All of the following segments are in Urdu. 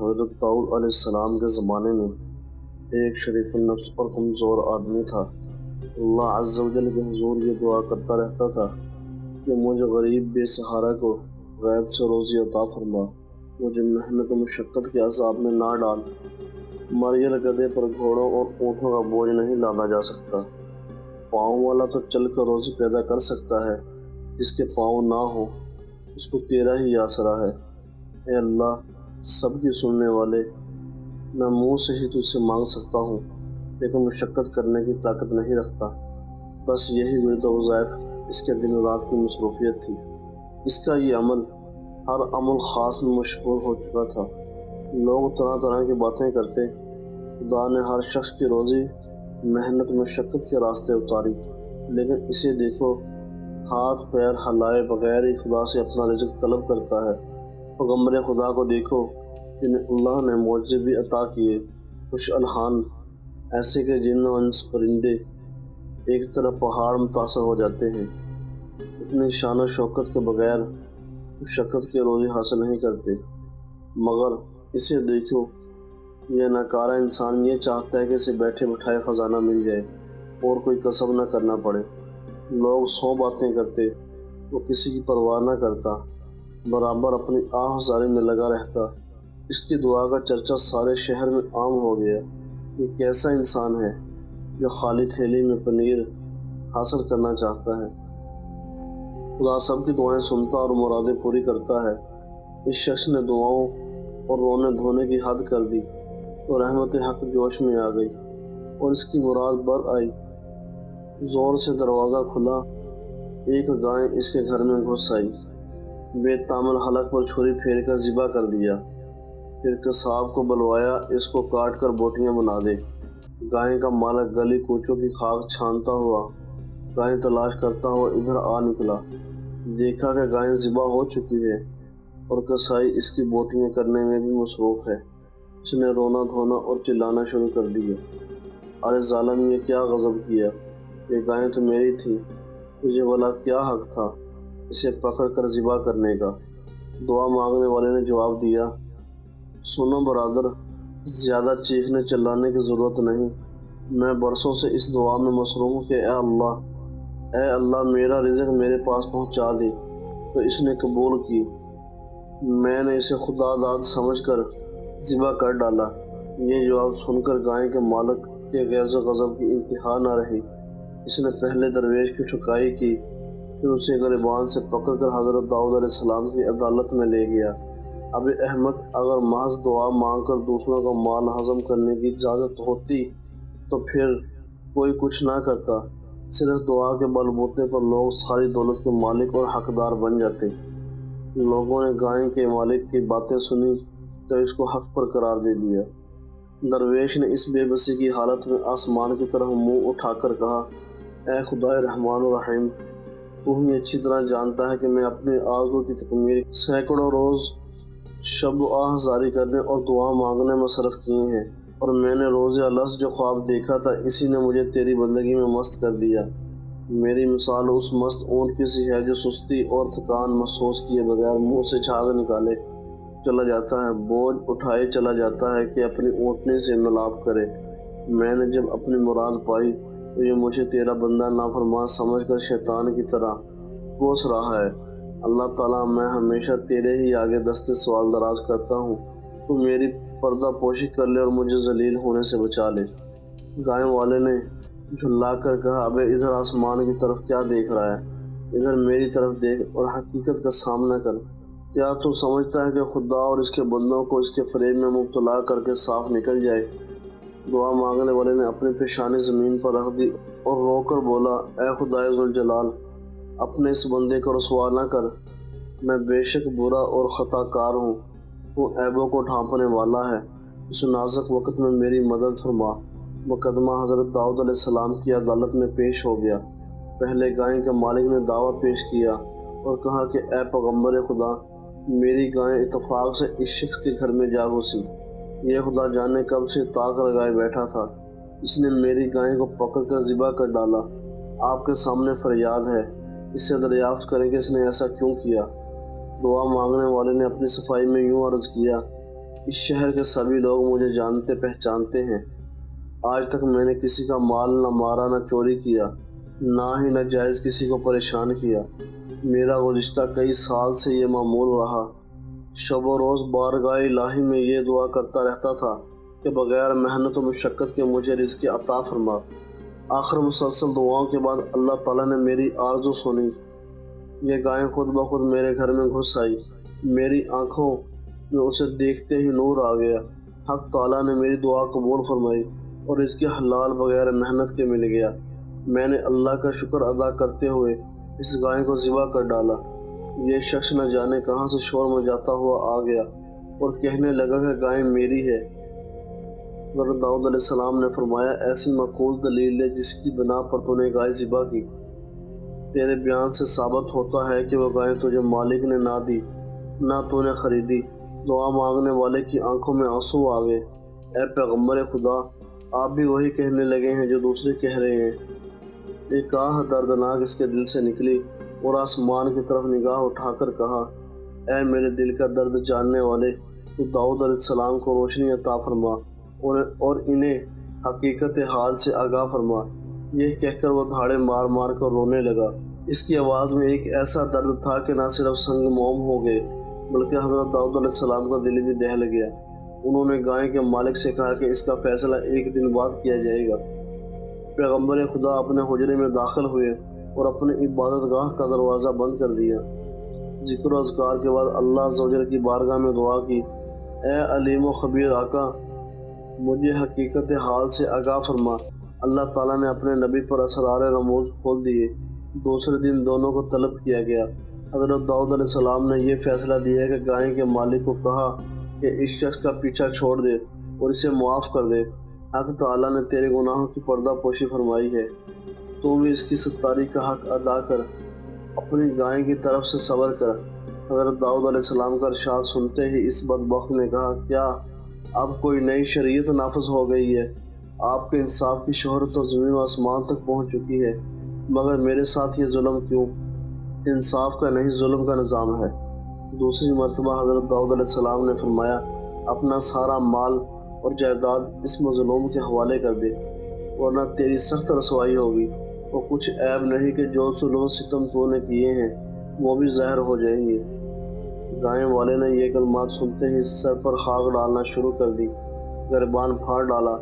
حضرت داؤد علیہ السلام کے زمانے میں ایک شریف النفس اور کمزور آدمی تھا۔ اللہ عز و جل کے حضور یہ دعا کرتا رہتا تھا کہ مجھے غریب بے سہارا کو غیب سے روزی عطا فرما، مجھے محنت و مشقت کے عذاب میں نہ ڈال۔ مریل گدھے پر گھوڑوں اور اونٹوں کا بوجھ نہیں لادا جا سکتا۔ پاؤں والا تو چل کر روزی پیدا کر سکتا ہے، جس کے پاؤں نہ ہو اس کو تیرا ہی آسرا ہے۔ اے اللہ سب کی سننے والے، میں منہ سے ہی تجھ سے مانگ سکتا ہوں، لیکن مشقت کرنے کی طاقت نہیں رکھتا۔ بس یہی ورد و وظائف اس کے دن رات کی مصروفیت تھی۔ اس کا یہ عمل ہر عمل خاص میں مشہور ہو چکا تھا۔ لوگ طرح طرح کی باتیں کرتے۔ خدا نے ہر شخص کی روزی محنت مشقت کے راستے اتاری، لیکن اسے دیکھو ہاتھ پیر ہلائے بغیر ہی خدا سے اپنا رزق طلب کرتا ہے۔ پیغمبر خدا کو دیکھو جنہیں اللہ نے معجزے بھی عطا کیے، خوش الحان، ایسے کہ جن و انس پرندے ایک طرف پہاڑ متاثر ہو جاتے ہیں۔ اتنی شان و شوکت کے بغیر مشقت کے روزی حاصل نہیں کرتے۔ مگر اسے دیکھو، یہ ناکارہ انسان یہ چاہتا ہے کہ اسے بیٹھے بٹھائے خزانہ مل جائے اور کوئی کسب نہ کرنا پڑے۔ لوگ 100 باتیں کرتے، وہ کسی کی پرواہ نہ کرتا، برابر اپنی آہ زاری میں لگا رہتا۔ اس کی دعا کا چرچا سارے شہر میں عام ہو گیا۔ یہ کیسا انسان ہے جو خالی تھیلی میں پنیر حاصل کرنا چاہتا ہے؟ خدا سب کی دعائیں سنتا اور مرادیں پوری کرتا ہے۔ اس شخص نے دعاؤں اور رونے دھونے کی حد کر دی تو رحمت حق جوش میں آ گئی اور اس کی مراد بر آئی۔ زور سے دروازہ کھلا، ایک گائے اس کے گھر میں گھس آئی۔ بے تامل حلق پر چھری پھیر کر ذبح کر دیا، پھر قصاب کو بلوایا اس کو کاٹ کر بوٹیاں بنا دے۔ گائے کا مالک گلی کوچوں کی خاک چھانتا ہوا گائے تلاش کرتا ہوا ادھر آ نکلا۔ دیکھا کہ گائے ذبح ہو چکی ہے اور کسائی اس کی بوٹیاں کرنے میں بھی مصروف ہے۔ اس نے رونا دھونا اور چلانا شروع کر دیا، ارے ظالم، یہ کیا غضب کیا؟ یہ گائے تو میری تھی، تجھے بھلا کیا حق تھا اسے پکڑ کر ذبح کرنے کا؟ دعا مانگنے والے نے جواب دیا، سنو برادر، زیادہ چیخنے چلانے کی ضرورت نہیں۔ میں برسوں سے اس دعا میں مصروف ہوں کہ اے اللہ میرا رزق میرے پاس پہنچا دے، تو اس نے قبول کی۔ میں نے اسے خدا داد سمجھ کر ذبح کر ڈالا۔ یہ جواب سن کر گائے کے مالک کے غیظ و غضب کی انتہا نہ رہی۔ اس نے پہلے درویش کی ٹھکائی کی، پھر اسے گریبان سے پکڑ کر حضرت داؤد علیہ السلام کی عدالت میں لے گیا۔ اب احمق، اگر محض دعا مانگ کر دوسروں کا مال ہضم کرنے کی اجازت ہوتی تو پھر کوئی کچھ نہ کرتا۔ صرف دعا کے بل بوتے پر لوگ ساری دولت کے مالک اور حقدار بن جاتے۔ لوگوں نے گائے کے مالک کی باتیں سنی تو اس کو حق پر قرار دے دیا۔ درویش نے اس بے بسی کی حالت میں آسمان کی طرف منہ اٹھا کر کہا، اے خدائے رحمان و رحیم، تو ہی اچھی طرح جانتا ہے کہ میں اپنی آرزو کی تکمیل سینکڑوں روز شب و آہ زاری کرنے اور دعا مانگنے میں صرف کیے ہیں، اور میں نے روز الست جو خواب دیکھا تھا اسی نے مجھے تیری بندگی میں مست کر دیا۔ میری مثال اس مست اونٹ کی سی ہے جو سستی اور تھکان محسوس کیے بغیر منہ سے جھاگ نکالے چلا جاتا ہے، بوجھ اٹھائے چلا جاتا ہے کہ اپنی اونٹنی سے ملاپ کرے۔ میں نے جب اپنی مراد پائی تو یہ مجھے تیرا بندہ نافرمان سمجھ کر شیطان کی طرح کوس رہا ہے۔ اللہ تعالیٰ، میں ہمیشہ تیرے ہی آگے دستے سوال دراز کرتا ہوں، تو میری پردہ پوشی کر لے اور مجھے ذلیل ہونے سے بچا لے۔ گائے والے نے جھلا کر کہا، ابے ادھر آسمان کی طرف کیا دیکھ رہا ہے؟ ادھر میری طرف دیکھ اور حقیقت کا سامنا کر۔ کیا تو سمجھتا ہے کہ خدا اور اس کے بندوں کو اس کے فریب میں مبتلا کر کے صاف نکل جائے؟ دعا مانگنے والے نے اپنی پیشانی زمین پر رکھ دی اور رو کر بولا، اے خدائے ذوالجلال، اپنے اس بندے کو رسوا نہ کر، میں بے شک برا اور خطا کار ہوں، تو عیبوں کو ڈھانپنے والا ہے، اس نازک وقت میں میری مدد فرما۔ مقدمہ حضرت داؤد علیہ السلام کی عدالت میں پیش ہو گیا۔ پہلے گائے کے مالک نے دعویٰ پیش کیا اور کہا کہ اے پیغمبر خدا، میری گائے اتفاق سے اس شخص کے گھر میں جا گھسی۔ یہ خدا جانے کب سے طاق لگائے بیٹھا تھا، اس نے میری گائے کو پکڑ کر ذبح کر ڈالا۔ آپ کے سامنے فریاد ہے، اس سے دریافت کریں کہ اس نے ایسا کیوں کیا۔ دعا مانگنے والے نے اپنی صفائی میں یوں عرض کیا، اس شہر کے سبھی لوگ مجھے جانتے پہچانتے ہیں۔ آج تک میں نے کسی کا مال نہ مارا، نہ چوری کیا، نہ ہی ناجائز کسی کو پریشان کیا۔ میرا گزشتہ کئی سال سے یہ معمول رہا۔ شب و روز بارگاہ الہی میں یہ دعا کرتا رہتا تھا کہ بغیر محنت و مشقت کے مجھے رزق عطا فرما۔ آخر مسلسل دعاؤں کے بعد اللہ تعالیٰ نے میری آرزو سنی۔ یہ گائے خود بخود میرے گھر میں گھس آئی۔ میری آنکھوں میں اسے دیکھتے ہی نور آ گیا۔ حق تعالیٰ نے میری دعا قبول فرمائی اور رزق حلال بغیر محنت کے مل گیا۔ میں نے اللہ کا شکر ادا کرتے ہوئے اس گائے کو ذبح کر ڈالا۔ یہ شخص نہ جانے کہاں سے شور مچاتا ہوا آ گیا اور کہنے لگا کہ گائے میری ہے۔ حضرت داؤد علیہ السلام نے فرمایا، ایسی معقول دلیل ہے جس کی بنا پر تو نے گائے ذبح کی۔ تیرے بیان سے ثابت ہوتا ہے کہ وہ گائے تجھے مالک نے نہ دی، نہ تو نے خریدی۔ دعا مانگنے والے کی آنکھوں میں آنسو آ گئے۔ اے پیغمبر خدا، آپ بھی وہی کہنے لگے ہیں جو دوسرے کہہ رہے ہیں۔ ایک آہ دردناک اس کے دل سے نکلی اور آسمان کی طرف نگاہ اٹھا کر کہا، اے میرے دل کا درد جاننے والے، تو داؤد علیہ السلام کو روشنی عطا فرما اور انہیں حقیقت حال سے آگاہ فرما۔ یہ کہہ کر وہ دھاڑے مار مار کر رونے لگا۔ اس کی آواز میں ایک ایسا درد تھا کہ نہ صرف سنگ موم ہو گئے بلکہ حضرت داؤد علیہ السلام کا دل بھی دہل گیا۔ انہوں نے گائے کے مالک سے کہا کہ اس کا فیصلہ ایک دن بعد کیا جائے گا۔ پیغمبر خدا اپنے حجرے میں داخل ہوئے اور اپنے عبادت گاہ کا دروازہ بند کر دیا۔ ذکر و اذکار کے بعد اللہ عز و جل کی بارگاہ میں دعا کی، اے علیم و خبیر آقا، مجھے حقیقت حال سے آگاہ فرما۔ اللہ تعالیٰ نے اپنے نبی پر اسرار رموز کھول دیے۔ دوسرے دن دونوں کو طلب کیا گیا۔ حضرت داؤد علیہ السلام نے یہ فیصلہ دیا کہ گائے کے مالک کو کہا کہ اس شخص کا پیچھا چھوڑ دے اور اسے معاف کر دے۔ حق تعالیٰ نے تیرے گناہوں کی پردہ پوشی فرمائی ہے، تو بھی اس کی ستاری کا حق ادا کر، اپنی گائے کی طرف سے صبر کر۔ حضرت داؤد علیہ السلام کا ارشاد سنتے ہی اس بدبخت نے کہا، کیا اب کوئی نئی شریعت نافذ ہو گئی ہے؟ آپ کے انصاف کی شہرت تو زمین و آسمان تک پہنچ چکی ہے، مگر میرے ساتھ یہ ظلم کیوں؟ انصاف کا نہیں ظلم کا نظام ہے۔ دوسری مرتبہ حضرت داؤد علیہ السلام نے فرمایا، اپنا سارا مال اور جائیداد اس مظلوم کے حوالے کر دے، ورنہ تیری سخت رسوائی ہوگی۔ وہ کچھ عیب نہیں کہ جو ظلم و ستم تو نے کیے ہیں وہ بھی ظاہر ہو جائیں گے۔ گائے والے نے یہ کلمات سنتے ہی سر پر خاک ڈالنا شروع کر دی، گریبان پھاڑ ڈالا،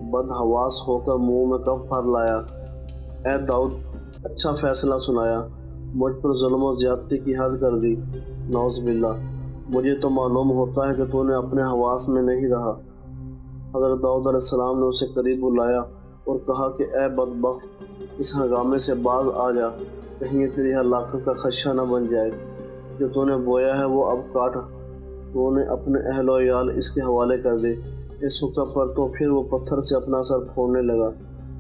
بدحواس ہو کر منہ میں کف بھر لایا۔ اے داؤد، اچھا فیصلہ سنایا، مجھ پر ظلم و زیادتی کی حد کر دی۔ نعوذ باللہ، مجھے تو معلوم ہوتا ہے کہ تو نے اپنے حواس میں نہیں رہا۔ حضرت داؤد علیہ السلام نے اسے قریب بلایا اور کہا کہ اے بدبخت، اس ہنگامے سے باز آ جا، کہیں یہ تیری ہلاکت کا خدشہ نہ بن جائے۔ جو تو نے بویا ہے وہ اب کاٹ، تو نے اپنے اہل و عیال اس کے حوالے کر دے۔ اس حکم پر تو پھر وہ پتھر سے اپنا سر پھوڑنے لگا۔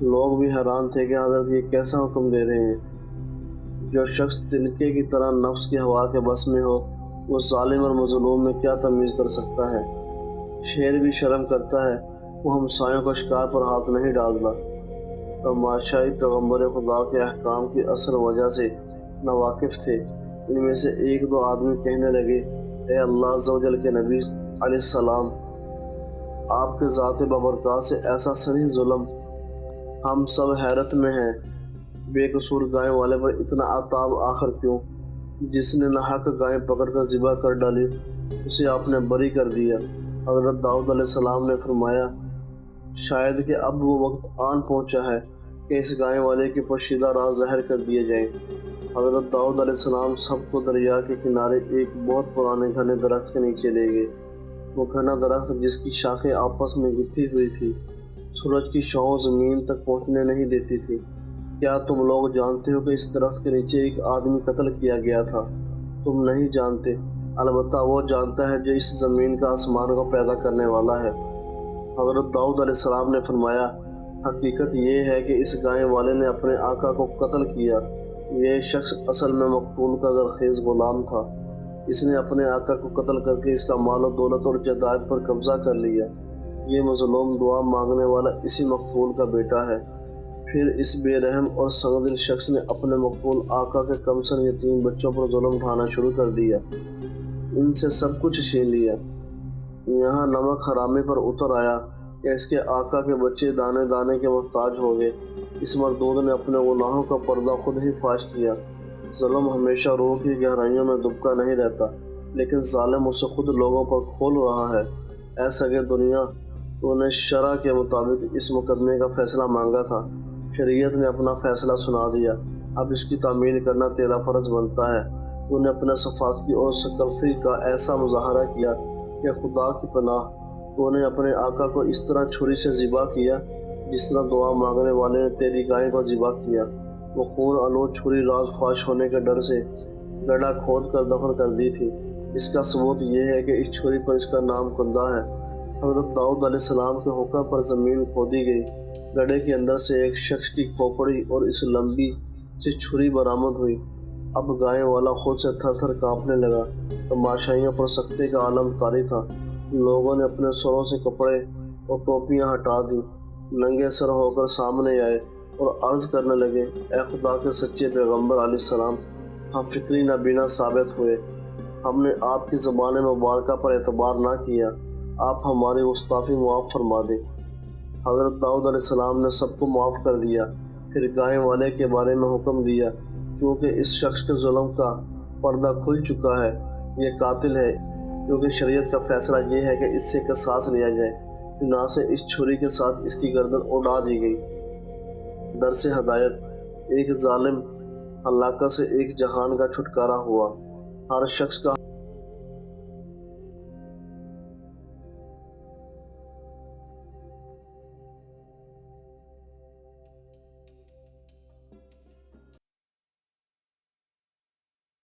لوگ بھی حیران تھے کہ حضرت یہ کیسا حکم دے رہے ہیں۔ جو شخص تنکے کی طرح نفس کی ہوا کے بس میں ہو، وہ ظالم اور مظلوم میں کیا تمیز کر سکتا ہے؟ شیر بھی شرم کرتا ہے، وہ ہمسایوں کا شکار پر ہاتھ نہیں ڈالتا۔ تماشائی پیغمبر خدا کے احکام کی اصل وجہ سے ناواقف تھے۔ ان میں سے ایک دو آدمی کہنے لگے، اے اللہ عز و جل کے نبی علیہ السلام، آپ کے ذات بابرکات سے ایسا صریح ظلم، ہم سب حیرت میں ہیں۔ بے قصور گائے والے پر اتنا عتاب آخر کیوں؟ جس نے ناحق گائے پکڑ کر ذبح کر ڈالی، اسے آپ نے بری کر دیا۔ حضرت داؤد علیہ السلام نے فرمایا، شاید کہ اب وہ وقت آن پہنچا ہے کہ اس گائے والے کے پوشیدہ راز ظاہر کر دیے جائیں۔ حضرت داؤد علیہ السلام سب کو دریا کے کنارے ایک بہت پرانے گھنے درخت کے نیچے لے گئے۔ وہ گھنا درخت جس کی شاخیں آپس میں گتھی ہوئی تھی، سورج کی شعاع زمین تک پہنچنے نہیں دیتی تھی۔ کیا تم لوگ جانتے ہو کہ اس درخت کے نیچے ایک آدمی قتل کیا گیا تھا؟ تم نہیں جانتے، البتہ وہ جانتا ہے جو اس زمین کا آسمان کو پیدا کرنے والا ہے۔ حضرت داؤد علیہ السلام نے فرمایا، حقیقت یہ ہے کہ اس گائے والے نے اپنے آقا کو قتل کیا۔ یہ شخص اصل میں مقتول کا زرخیز غلام تھا۔ اس نے اپنے آقا کو قتل کر کے اس کا مال و دولت اور جائیداد پر قبضہ کر لیا۔ یہ مظلوم دعا مانگنے والا اسی مقتول کا بیٹا ہے۔ پھر اس بے رحم اور سنگدل شخص نے اپنے مقتول آقا کے کمسن یتیم بچوں پر ظلم اٹھانا شروع کر دیا، ان سے سب کچھ چھین لیا۔ یہاں نمک حرامی پر اتر آیا کہ اس کے آقا کے بچے دانے دانے کے محتاج ہو گئے۔ اس مردود نے اپنے گناہوں کا پردہ خود ہی فاش کیا۔ ظلم ہمیشہ روح کی گہرائیوں میں دبکا نہیں رہتا، لیکن ظالم اسے خود لوگوں پر کھول رہا ہے۔ اے سگے دنیا، تو نے شرع کے مطابق اس مقدمے کا فیصلہ مانگا تھا، شریعت نے اپنا فیصلہ سنا دیا، اب اس کی تعمیل کرنا تیرا فرض بنتا ہے۔ تو نے اپنے صفاقی اور سکلفی کا ایسا مظاہرہ کیا کہ خدا کی پناہ، تو نے اپنے آقا کو اس طرح چھری سے ذبح کیا جس طرح دعا مانگنے والے نے تیری گائے کو ذبح کیا۔ وہ خون آلود چھری راز فاش ہونے کے ڈر سے گڑھا کھود کر دفن کر دی تھی۔ اس کا ثبوت یہ ہے کہ اس چھری پر اس کا نام کندہ ہے۔ حضرت داؤد علیہ السلام کے حکم پر زمین کھودی گئی، گڑھے کے اندر سے ایک شخص کی کھوپڑی اور اس لمبی سی چھری برآمد ہوئی۔ اب گائے والا خود سے تھر تھر کانپنے لگا۔ تماشائیوں پر سختے کا عالم طاری تھا۔ لوگوں نے اپنے سروں سے کپڑے اور ٹوپیاں ہٹا دیں، ننگے سر ہو کر سامنے آئے اور عرض کرنے لگے، اے خدا کے سچے پیغمبر علیہ السلام، ہم فطری نابینا ثابت ہوئے، ہم نے آپ کی زبان مبارکہ پر اعتبار نہ کیا، آپ ہماری گستاخی معاف فرما دیں۔ حضرت داؤد علیہ السلام نے سب کو معاف کر دیا، پھر گائے والے کے بارے میں حکم دیا، چونکہ اس شخص کے ظلم کا پردہ کھل چکا ہے، یہ قاتل ہے، کیونکہ شریعت کا فیصلہ یہ ہے کہ اس سے قصاص لیا جائے، چنانچہ اس چھری کے ساتھ اس کی گردن اڑا دی گئی۔ درس ہدایت: ایک ظالم ہلاکت سے ایک جہان کا چھٹکارا ہوا۔ ہر شخص کا